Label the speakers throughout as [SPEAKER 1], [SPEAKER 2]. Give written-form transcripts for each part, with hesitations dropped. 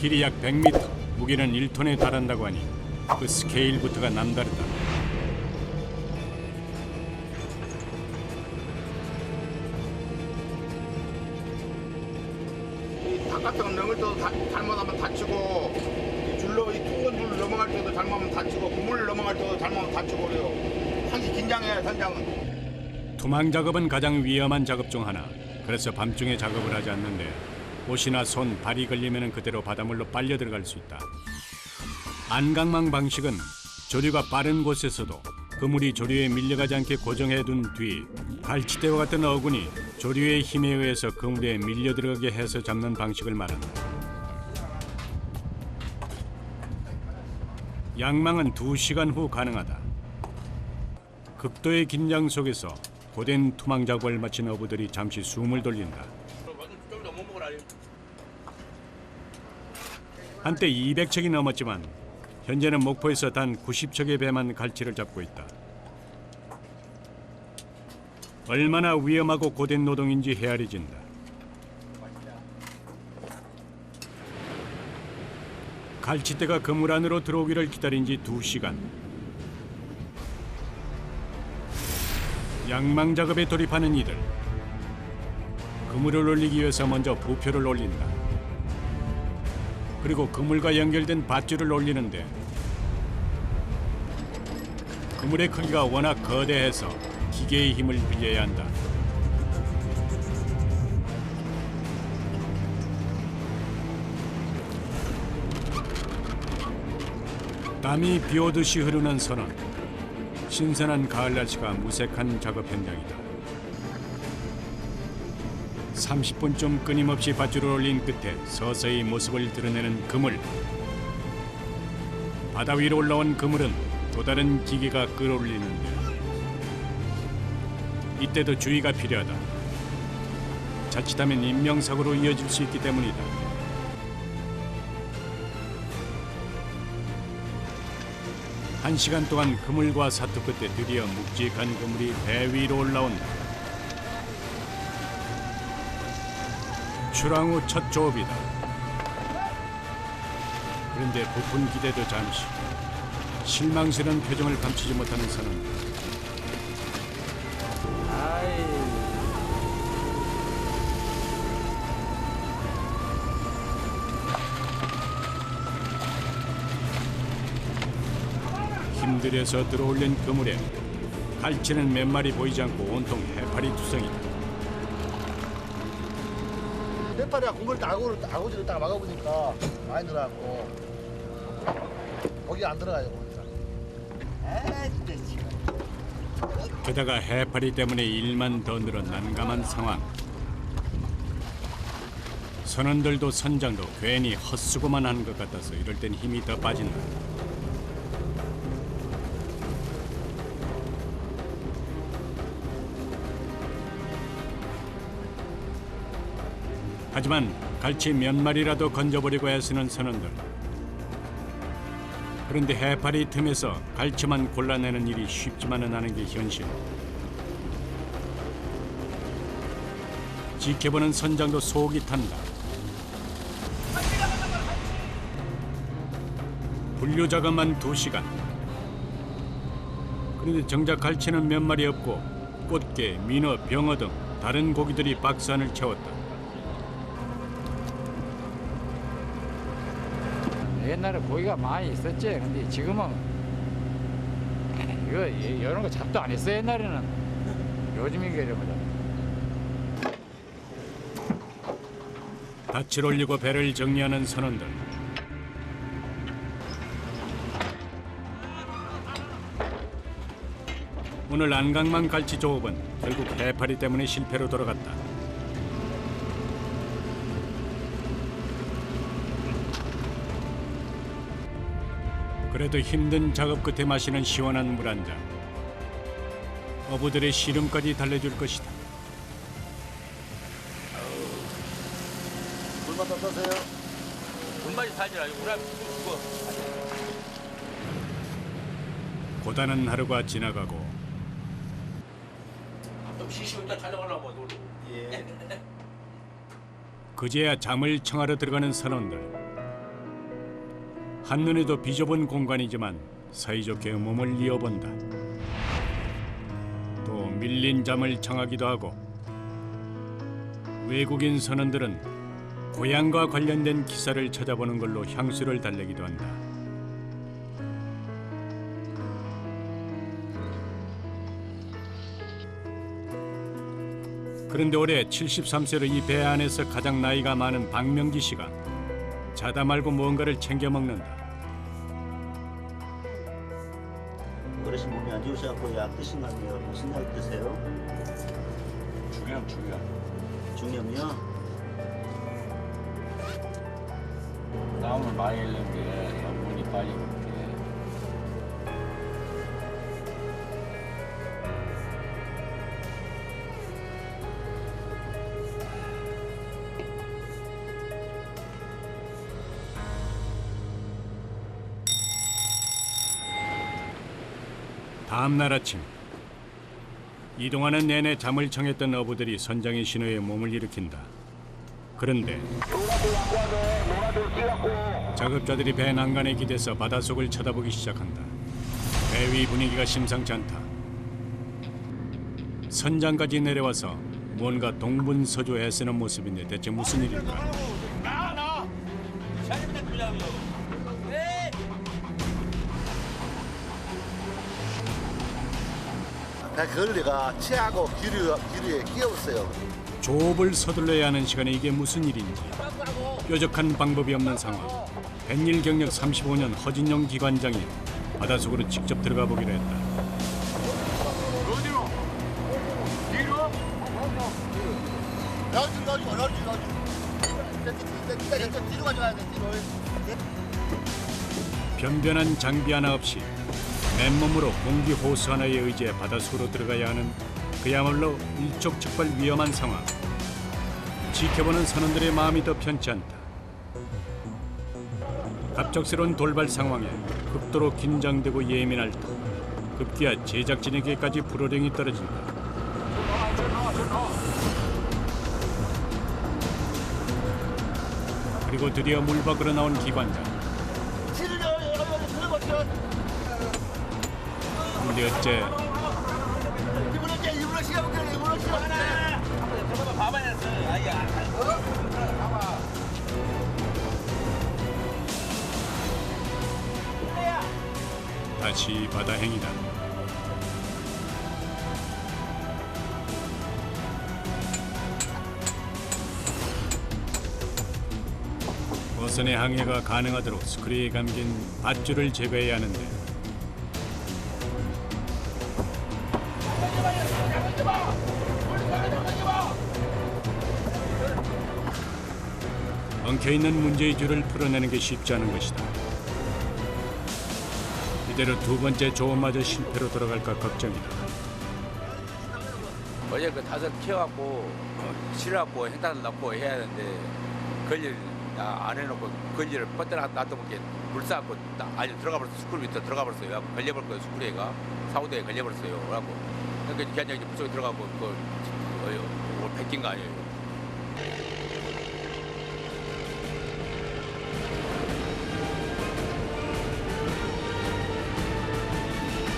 [SPEAKER 1] 길이 약 100m, 무게는 1톤에 달한다고 하니 그 스케일부터가 남다르다.
[SPEAKER 2] 바깥으로 넘을 때도 잘못하면 다치고, 이 둥근 줄 넘어갈 때도 잘못하면 다치고, 그물 넘어갈 때도 잘못하면 다치고 그래요. 항상 긴장해야 선장은.
[SPEAKER 1] 투망 작업은 가장 위험한 작업 중 하나. 그래서 밤중에 작업을 하지 않는데 옷이나 손, 발이 걸리면 그대로 바닷물로 빨려 들어갈 수 있다. 안강망 방식은 조류가 빠른 곳에서도 그물이 조류에 밀려가지 않게 고정해 둔 뒤 갈치대와 같은 어군이 조류의 힘에 의해서 그물에 밀려 들어가게 해서 잡는 방식을 말한다. 양망은 2시간 후 가능하다. 극도의 긴장 속에서 고된 투망 작업을 마친 어부들이 잠시 숨을 돌린다. 한때 200척이 넘었지만 현재는 목포에서 단 90척의 배만 갈치를 잡고 있다. 얼마나 위험하고 고된 노동인지 헤아려진다. 갈치대가 그물 안으로 들어오기를 기다린 지 2시간. 양망 작업에 돌입하는 이들. 그물을 올리기 위해서 먼저 부표를 올린다. 그리고 그물과 연결된 밧줄을 올리는데 그물의 크기가 워낙 거대해서 기계의 힘을 빌려야 한다. 땀이 비오듯이 흐르는 선원. 신선한 가을 날씨가 무색한 작업 현장이다. 30분쯤 끊임없이 밧줄을 올린 끝에 서서히 모습을 드러내는 그물. 바다 위로 올라온 그물은 또 다른 기계가 끌어올리는데 이때도 주의가 필요하다. 자칫하면 인명사고로 이어질 수 있기 때문이다. 한 시간 동안 그물과 사투 끝에 드디어 묵직한 그물이 배 위로 올라온다. 출항 후 첫 조업이다. 그런데 부푼 기대도 잠시. 실망스러운 표정을 감추지 못하는 선원. 힘들여서 들어올린 그물에 갈치는 몇 마리 보이지 않고 온통 해파리 투성이다.
[SPEAKER 3] 해파리가 그물 때 아구지를 딱 막아보니까 많이 들어가고 거기 안 들어가요.
[SPEAKER 1] 게다가 해파리 때문에 일만 더 늘어 난감한 상황. 선원들도 선장도 괜히 헛수고만 하는 것 같아서 이럴 땐 힘이 더 빠진다. 하지만 갈치 몇 마리라도 건져버리고 애쓰는 선원들. 그런데 해파리 틈에서 갈치만 골라내는 일이 쉽지만은 않은 게 현실. 지켜보는 선장도 속이 탄다. 분류 작업만 2시간. 그런데 정작 갈치는 몇 마리 없고 꽃게, 민어, 병어 등 다른 고기들이 박스 안을 채웠다.
[SPEAKER 4] 옛날에 고기가 많이 있었지. 근데 지금은 이런 거 잡도 안 했어. 옛날에는. 요즘 이게 이런 거다.
[SPEAKER 1] 닻을 올리고 배를 정리하는 선원들. 오늘 안강망 갈치 조업은 결국 해파리 때문에 실패로 돌아갔다. 그래도 힘든 작업 끝에 마시는 시원한 물 한 잔. 어부들의 시름까지 달래줄 것이다.
[SPEAKER 3] 물맛 어떠세요?
[SPEAKER 5] 물맛이 살지 아니고 우리 죽어.
[SPEAKER 1] 고단한 하루가 지나가고
[SPEAKER 5] 좀 쉬시고 일단 촬영하려고 놀고.
[SPEAKER 3] 예.
[SPEAKER 1] 그제야 잠을 청하러 들어가는 선원들. 한눈에도 비좁은 공간이지만 사이좋게 몸을 이어본다. 또 밀린 잠을 청하기도 하고 외국인 선원들은 고향과 관련된 기사를 찾아보는 걸로 향수를 달래기도 한다. 그런데 올해 73세로 이 배 안에서 가장 나이가 많은 박명기 씨가 자다 말고 무언가를 챙겨 먹는다.
[SPEAKER 6] 어르신 몸이 안 좋으셔갖고 약 드신다며요. 무슨 약 드세요?
[SPEAKER 5] 중요함.
[SPEAKER 6] 중염이요?
[SPEAKER 5] 땀을 많이 흘린 게 염분이 빨리 먹게.
[SPEAKER 1] 다음 날 아침 이동하는 내내 잠을 청했던 어부들이 선장의 신호에 몸을 일으킨다. 그런데 작업자들이 배 난간에 기대서 바닷속을 쳐다보기 시작한다. 배 위 분위기가 심상치 않다. 선장까지 내려와서 뭔가 동분서주 애쓰는 모습인데 대체 무슨 일일까?
[SPEAKER 3] 배 걸리가 치하고 기류에 끼었어요.
[SPEAKER 1] 조업을 서둘러야 하는 시간에 이게 무슨 일인지 뾰족한 방법이 없는 상황. 뱃일 경력 35년 허진용 기관장이 바닷속으로 직접 들어가 보기로 했다.
[SPEAKER 2] 어디로? 뒤로?
[SPEAKER 3] 여기 뒤로 가져가야 돼. 뒤로.
[SPEAKER 1] 변변한 장비 하나 없이 맨몸으로 공기 호스 하나에 의지해 바닷속으로 들어가야 하는 그야말로 일촉즉발 위험한 상황. 지켜보는 선원들의 마음이 더 편치 않다. 갑작스러운 돌발 상황에 극도로 긴장되고 예민할 터 급기야 제작진에게까지 불호령이 떨어진다. 그리고 드디어 물 밖으로 나온 기관장. 근데 어째 다시 바다행이다. 어선의 항해가 가능하도록 스크류에 감긴 밧줄을 제거해야 하는데 엉켜있는 문제의 줄을 풀어내는 게 쉽지 않은 것이다. 이대로 두 번째 조업마저 실패로 돌아갈까 걱정이다.
[SPEAKER 5] 어제 그 다섯 키워갖고 실어갖고 해다 넣고 해야 하는데 걸리를 안 해놓고 걸리를 뻗어 놔두면 물 쌓고 아니 들어가 버렸어. 스크류 밑에 들어가 버렸어요. 걸려버릴 거예요. 스크류가 사우대에 걸려버렸어요. 그래갖고 그러니까 그냥 이제 물속에 들어가고 그 뺏긴 거 아니에요.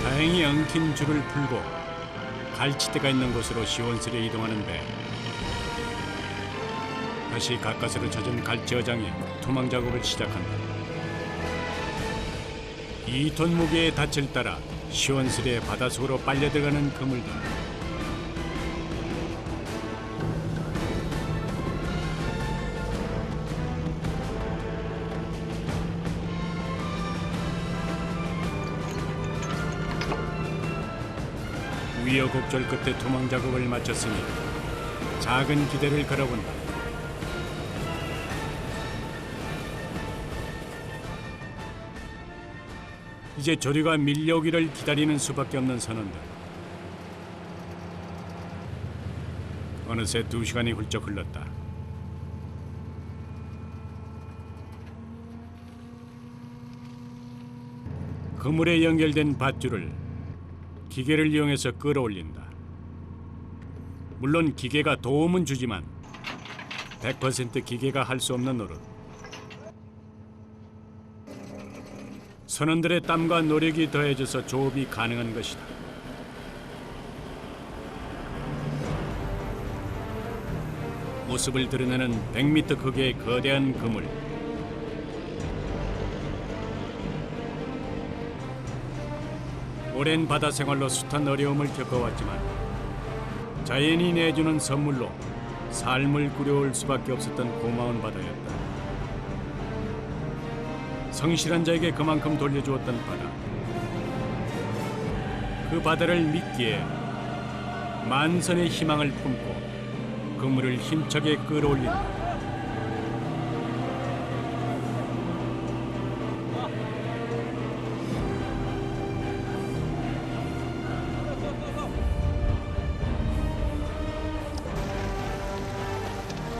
[SPEAKER 1] 다행히 엉킨 줄을 풀고 갈치대가 있는 곳으로 시원스레 이동하는 배. 다시 가까스로 젖은 갈치 어장에 투망 작업을 시작한다. 2톤 무게의 닻을 따라 시원스레 바닷속으로 빨려 들어가는 그물들. 우여곡절 끝에 투망 작업을 마쳤으니 작은 기대를 걸어본다. 이제 조류가 밀려오기를 기다리는 수밖에 없는 선원들. 어느새 2시간이 훌쩍 흘렀다. 그물에 연결된 밧줄을 기계를 이용해서 끌어올린다. 물론 기계가 도움은 주지만 100% 기계가 할 수 없는 노릇. 선원들의 땀과 노력이 더해져서 조업이 가능한 것이다. 모습을 드러내는 100m 크기의 거대한 그물. 오랜 바다 생활로 숱한 어려움을 겪어왔지만 자연이 내주는 선물로 삶을 꾸려올 수밖에 없었던 고마운 바다였다. 성실한 자에게 그만큼 돌려주었던 바다. 그 바다를 믿기에 만선의 희망을 품고 그물을 힘차게 끌어올린다.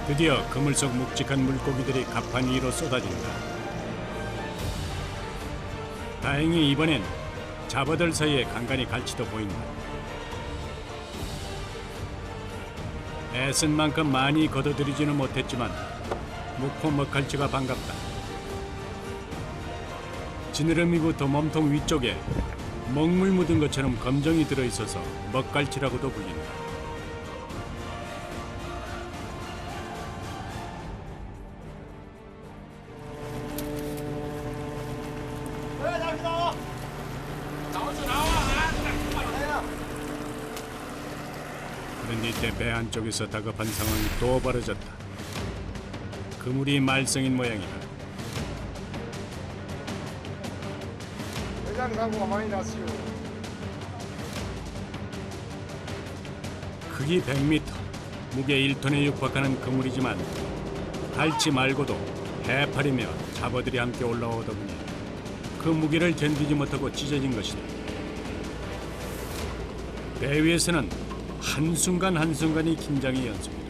[SPEAKER 1] 드디어 그물 속 묵직한 물고기들이 갑판 위로 쏟아진다. 다행히 이번엔 잡어들 사이에 간간히 갈치도 보인다. 애쓴 만큼 많이 걷어들이지는 못했지만 묵고 먹갈치가 반갑다. 지느러미부터 몸통 위쪽에 먹물 묻은 것처럼 검정이 들어있어서 먹갈치라고도 불린다. 그런데 이때 배 안쪽에서 다급한 상황이 또 벌어졌다. 그물이 말썽인 모양이다.
[SPEAKER 3] 대장 사고가 많이 났어요.
[SPEAKER 1] 크기 100m, 무게 1톤에 육박하는 그물이지만 갈치 말고도 해파리며 잡어들이 함께 올라오다 보니 그 무게를 견디지 못하고 찢어진 것이다. 배 위에서는 한순간 한순간이 긴장의 연속이다.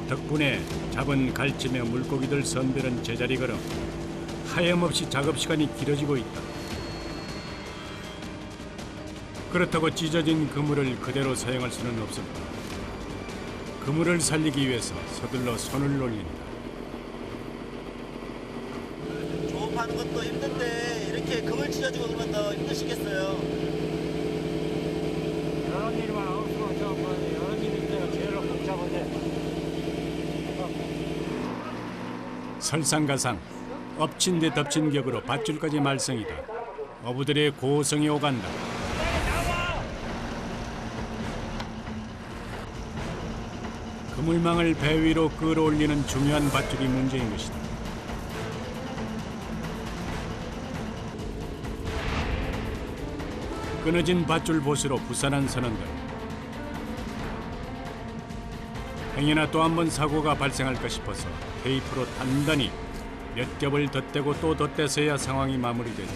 [SPEAKER 1] 덕분에 잡은 갈치며 물고기들 선별은 제자리 걸음 하염없이 작업 시간이 길어지고 있다. 그렇다고 찢어진 그물을 그대로 사용할 수는 없었다. 그물을 살리기 위해서 서둘러 손을 올린다.
[SPEAKER 6] 조업하는 것도 힘든데 이렇게 그물 찢어지고 그러면 더 힘드시겠어요.
[SPEAKER 4] 이런 일만 없으면 좀 이런 일이 때가 제일 복잡한데.
[SPEAKER 1] 설상가상 엎친 데 덮친 격으로 밧줄까지 말썽이다. 어부들의 고성이 오간다. 그물망을 배 위로 끌어올리는 중요한 밧줄이 문제인 것이다. 끊어진 밧줄 보스로 부산한 선원들. 행여나 또 한 번 사고가 발생할까 싶어서 테이프로 단단히 몇 겹을 덧대고 또 덧대서야 상황이 마무리된다.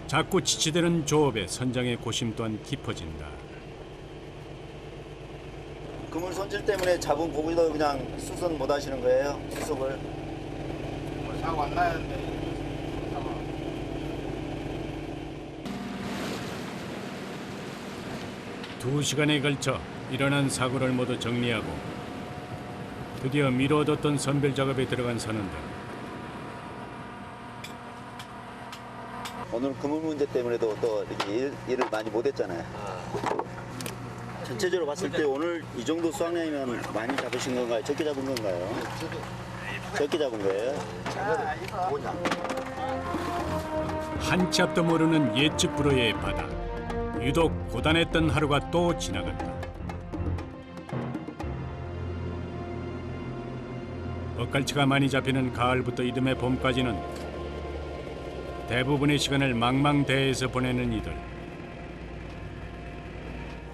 [SPEAKER 1] 자꾸 지치되는 조업에 선장의 고심 또한 깊어진다.
[SPEAKER 6] 그물 손질 때문에 잡은 고기도 그냥 수선 못 하시는 거예요? 수속을?
[SPEAKER 2] 사고 안 나야 되는데.
[SPEAKER 1] 2시간에 걸쳐 일어난 사고를 모두 정리하고 드디어 미뤄뒀던 선별 작업에 들어간 선원들.
[SPEAKER 6] 오늘 그물 문제 때문에도 또 이렇게 일을 많이 못 했잖아요. 전체적으로 봤을 때 오늘 이 정도 수확량이면 많이 잡으신 건가요? 적게 잡은 건가요? 적게 잡은 거예요?
[SPEAKER 1] 한치 앞도 모르는 예측 불허의 바다. 유독 고단했던 하루가 또 지나간다. 엇갈치가 많이 잡히는 가을부터 이듬해 봄까지는 대부분의 시간을 망망대해에서 보내는 이들.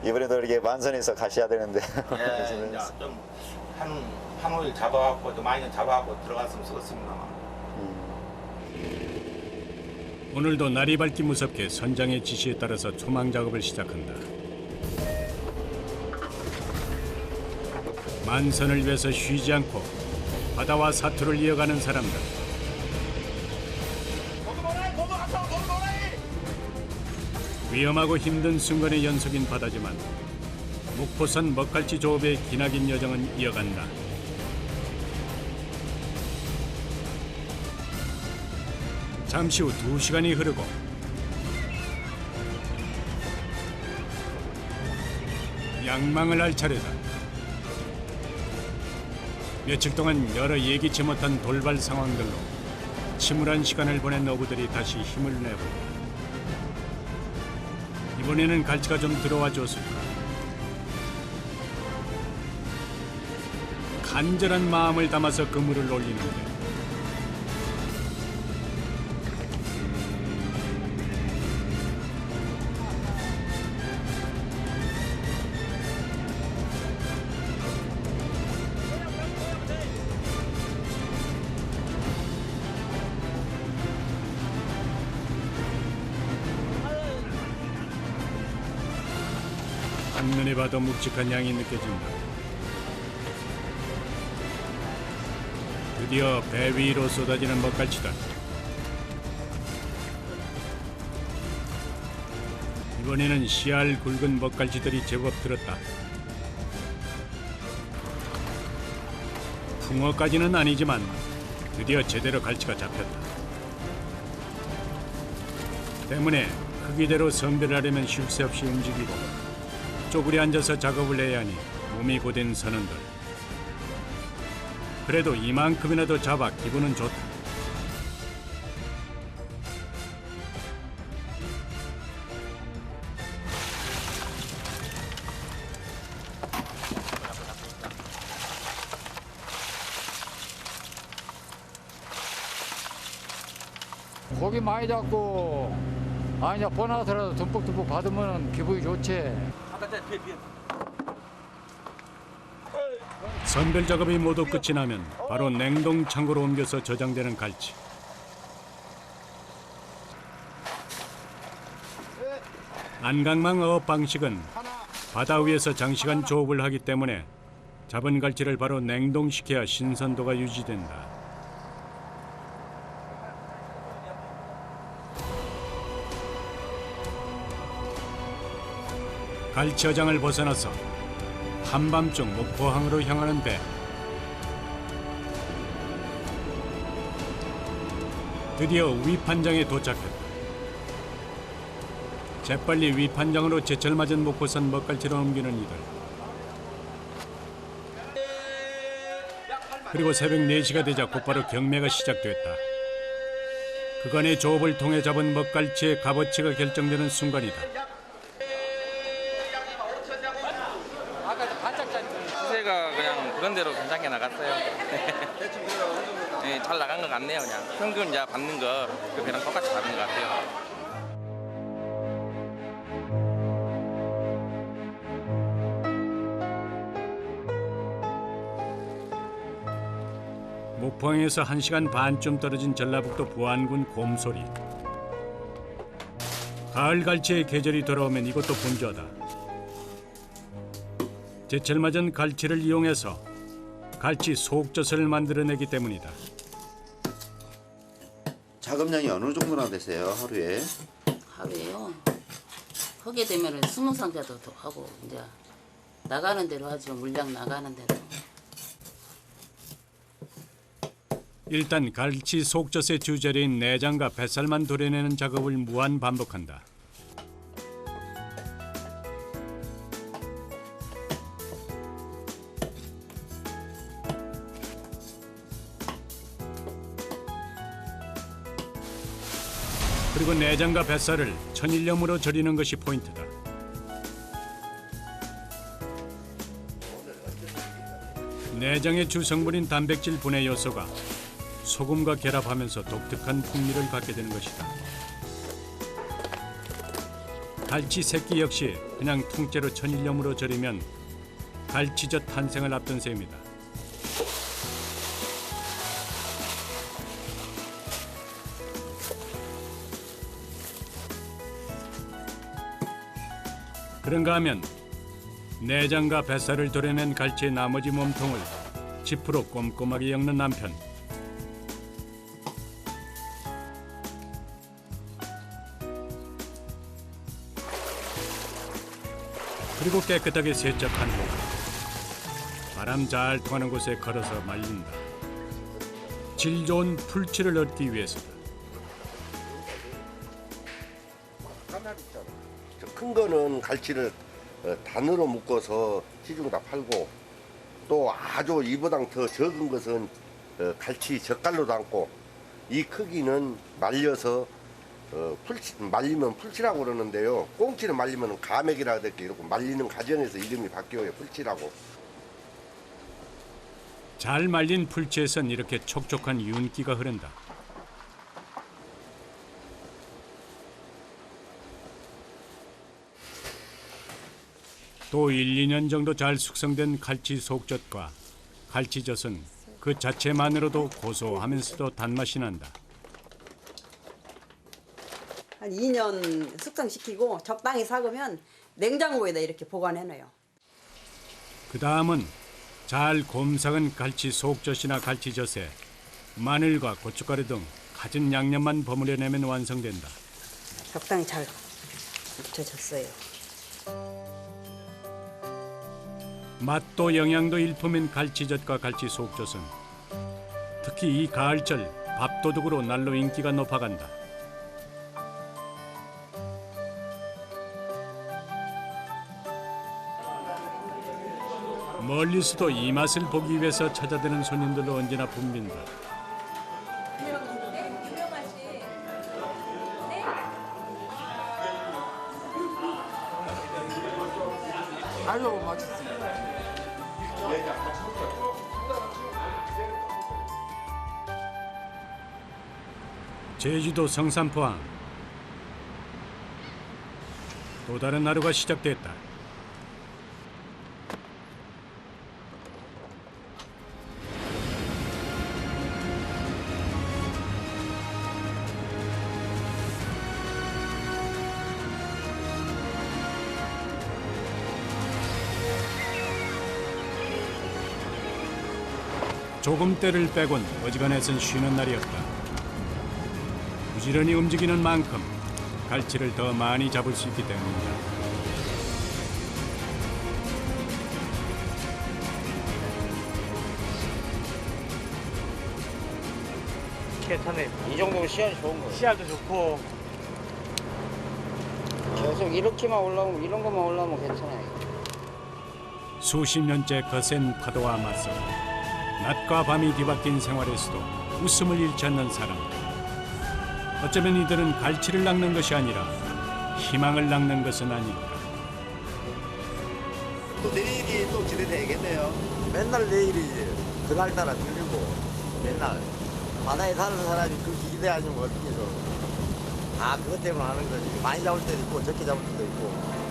[SPEAKER 6] 이번에도 이렇게 만선에서 가셔야 되는데.
[SPEAKER 2] 예, 좀한 호일 잡아갖고 좀 많이 잡아갖고 들어갔으면 쓰겠습니다.
[SPEAKER 1] 오늘도 날이 밝기 무섭게 선장의 지시에 따라서 초망 작업을 시작한다. 만선을 위해서 쉬지 않고 바다와 사투를 이어가는 사람들. 위험하고 힘든 순간의 연속인 바다지만 목포산 먹갈치 조업의 기나긴 여정은 이어간다. 잠시 후 2시간이 흐르고 양망을 할 차례다. 며칠 동안 여러 예기치 못한 돌발 상황들로 침울한 시간을 보낸 어부들이 다시 힘을 내본다. 이번에는 갈치가 좀 들어와 줬을까. 간절한 마음을 담아서 그물을 올리는데 한눈에 봐도 묵직한 양이 느껴진다. 드디어 배 위로 쏟아지는 먹갈치다. 이번에는 씨알 굵은 먹갈치들이 제법 들었다. 붕어까지는 아니지만 드디어 제대로 갈치가 잡혔다. 때문에 크기대로 선별하려면 쉴 새 없이 움직이고 쪼그려 앉아서 작업을 해야 하니 몸이 고된 선원들. 그래도 이만큼이라도 잡아 기분은 좋다.
[SPEAKER 4] 고기 많이 잡고 아니야 보나서라도 듬뿍듬뿍 받으면 기분이 좋지.
[SPEAKER 1] 선별 작업이 모두 끝이 나면 바로 냉동 창고로 옮겨서 저장되는 갈치. 안강망 어업 방식은 바다 위에서 장시간 조업을 하기 때문에 잡은 갈치를 바로 냉동시켜야 신선도가 유지된다. 갈치 어장을 벗어나서 한밤중 목포항으로 향하는 배. 드디어 위판장에 도착했다. 재빨리 위판장으로 제철 맞은 목포산 먹갈치로 옮기는 이들. 그리고 새벽 4시가 되자 곧바로 경매가 시작됐다. 그간의 조업을 통해 잡은 먹갈치의 값어치가 결정되는 순간이다.
[SPEAKER 7] 시세가 그냥 그런 대로 괜찮게 나갔어요. 네, 잘 나간 것 같네요. 그냥 평균 이제 받는 거 그 배랑 똑같이 받는 것 같아요.
[SPEAKER 1] 목포항에서 1시간 반쯤 떨어진 전라북도 부안군 곰소리. 가을 갈치의 계절이 돌아오면 이것도 분주하다. 제철 맞은 갈치를 이용해서 갈치 속젓을 만들어내기 때문이다.
[SPEAKER 6] 작업량이 어느 정도나 되세요, 하루에?
[SPEAKER 8] 하루에요. 하게 되면은 20상자도 더 하고 이제 나가는 대로 하죠. 물량 나가는 대로.
[SPEAKER 1] 일단 갈치 속젓의 주재료인 내장과 뱃살만 도려내는 작업을 무한 반복한다. 그리고 내장과 뱃살을 천일염으로 절이는 것이 포인트다. 내장의 주성분인 단백질 분해 요소가 소금과 결합하면서 독특한 풍미를 갖게 되는 것이다. 갈치 새끼 역시 그냥 통째로 천일염으로 절이면 갈치젓 탄생을 앞둔 셈이다. 그런가 하면 내장과 뱃살을 도려낸 갈치의 나머지 몸통을 지프로 꼼꼼하게 엮는 남편. 그리고 깨끗하게 세척한 후 바람 잘 통하는 곳에 걸어서 말린다. 질 좋은 풀치를 얻기 위해서다.
[SPEAKER 9] 큰 거는 갈치를 단으로 묶어서 시중에다 팔고, 또 아주 이보다 더 적은 것은 갈치 젓갈로 담고, 이 크기는 말려서 말리면 풀치라고 그러는데요. 꽁치는 말리면 가맥이라 이렇게 말리는 과정에서 이름이 바뀌어요. 풀치라고.
[SPEAKER 1] 잘 말린 풀치에선 이렇게 촉촉한 윤기가 흐른다. 또 1, 2년 정도 잘 숙성된 갈치 속젓과 갈치젓은 그 자체만으로도 고소하면서도 단맛이 난다.
[SPEAKER 10] 한 2년 숙성시키고 적당히 삭으면 냉장고에다 이렇게 보관해놔요.
[SPEAKER 1] 그 다음은 잘 곰삭은 갈치 속젓이나 갈치젓에 마늘과 고춧가루 등 갖은 양념만 버무려내면 완성된다.
[SPEAKER 10] 적당히 잘 묻혀졌어요.
[SPEAKER 1] 맛도 영양도 일품인 갈치젓과 갈치 속젓은 특히 이 가을철 밥도둑으로 날로 인기가 높아간다. 멀리서도 이 맛을 보기 위해서 찾아드는 손님들로 언제나 붐빈다.
[SPEAKER 4] 아주 맛있습니다.
[SPEAKER 1] 제주도 성산포항. 또 다른 하루가 시작됐다. 조금 때를 빼곤 어지간해선 쉬는 날이었다. 부지런히 움직이는 만큼 갈치를 더 많이 잡을 수 있기 때문이다.
[SPEAKER 11] 괜찮네. 이 정도면 씨알이 좋은 거예요. 씨알도 좋고. 계속 이렇게만 올라오면, 이런 것만 올라오면 괜찮아요.
[SPEAKER 1] 수십 년째 거센 파도와 맞서 낮과 밤이 뒤바뀐 생활에서도 웃음을 잃지 않는 사람들. 어쩌면 이들은 갈치를 낚는 것이 아니라 희망을 낚는 것은 아닐까.
[SPEAKER 3] 또 내일이 또 기대되겠네요. 맨날 내일이지. 그날따라 들리고 맨날 바다에 사는 사람이 그렇게 기대하시면 어떻게 해서. 아, 그것 때문에 하는 거지. 많이 잡을 때도 있고 적게 잡을 때도 있고.